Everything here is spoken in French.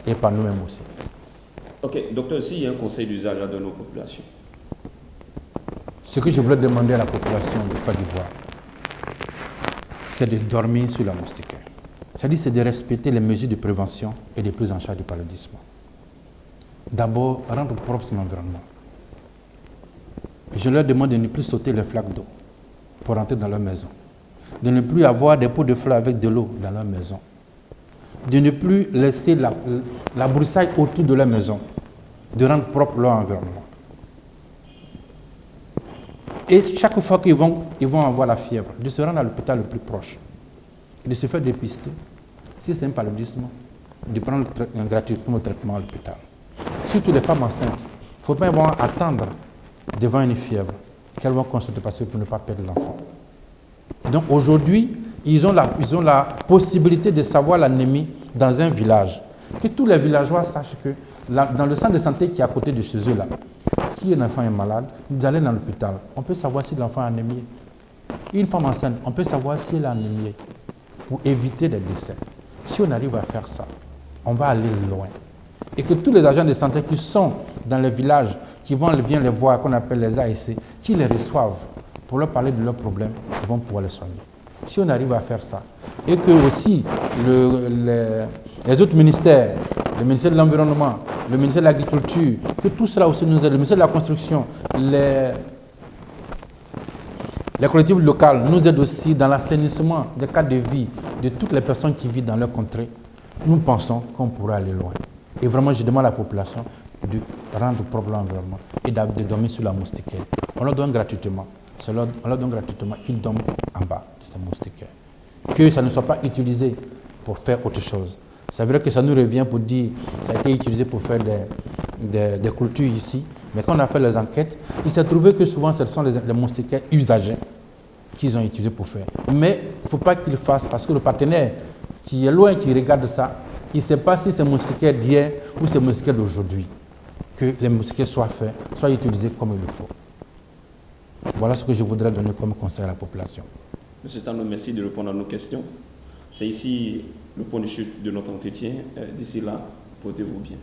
et par nous-mêmes aussi. Ok, docteur, s'il y a un conseil d'usage à donner aux populations. Ce que je voulais demander à la population de Côte d'Ivoire, c'est de dormir sur la moustiquaire. C'est-à-dire, c'est de respecter les mesures de prévention et de prise en charge du paludisme. D'abord, rendre propre son environnement. Je leur demande de ne plus sauter les flaques d'eau pour rentrer dans leur maison. De ne plus avoir des pots de fleurs avec de l'eau dans leur maison. De ne plus laisser la broussaille autour de leur maison. De rendre propre leur environnement. Et chaque fois qu'ils vont avoir la fièvre, de se rendre à l'hôpital le plus proche. De se faire dépister. Si c'est un paludisme, de prendre gratuitement le traitement à l'hôpital. Surtout les femmes enceintes. Il ne faut pas attendre devant une fièvre qu'elles vont consulter parce que pour ne pas perdre l'enfant. Donc aujourd'hui, ils ont la possibilité de savoir l'anémie dans un village. Que tous les villageois sachent que dans le centre de santé qui est à côté de chez eux, là, si un enfant est malade, vous allez dans l'hôpital. On peut savoir si l'enfant est anémié. Une femme enceinte, on peut savoir si elle est anémiée pour éviter des décès. Si on arrive à faire ça, on va aller loin. Et que tous les agents de santé qui sont dans les villages, qui viennent les voir, qu'on appelle les ASC, qui les reçoivent pour leur parler de leurs problèmes, ils vont pouvoir les soigner. Si on arrive à faire ça, et que aussi les autres ministères, le ministère de l'Environnement, le ministère de l'Agriculture, que tout cela aussi nous aide, le ministère de la Construction, les collectivités locales nous aident aussi dans l'assainissement des cadres de vie de toutes les personnes qui vivent dans leur contrée, nous pensons qu'on pourra aller loin. Et vraiment, je demande à la population de rendre propre l'environnement et de dormir sur la moustiquaire. On leur donne gratuitement. On leur donne gratuitement, ils dorment en bas de ces moustiquaires. Que ça ne soit pas utilisé pour faire autre chose. C'est vrai que ça nous revient pour dire que ça a été utilisé pour faire des clôtures ici, mais quand on a fait les enquêtes, il s'est trouvé que souvent ce sont les moustiquaires usagés qu'ils ont utilisés pour faire. Mais il ne faut pas qu'ils le fassent parce que le partenaire qui est loin, qui regarde ça, il ne sait pas si c'est moustiquaire d'hier ou c'est moustiquaire d'aujourd'hui. Que les moustiquaires soient faits, soient utilisés comme il le faut. Voilà ce que je voudrais donner comme conseil à la population. Monsieur Tano, merci de répondre à nos questions. C'est ici le point de chute de notre entretien. D'ici là, portez-vous bien.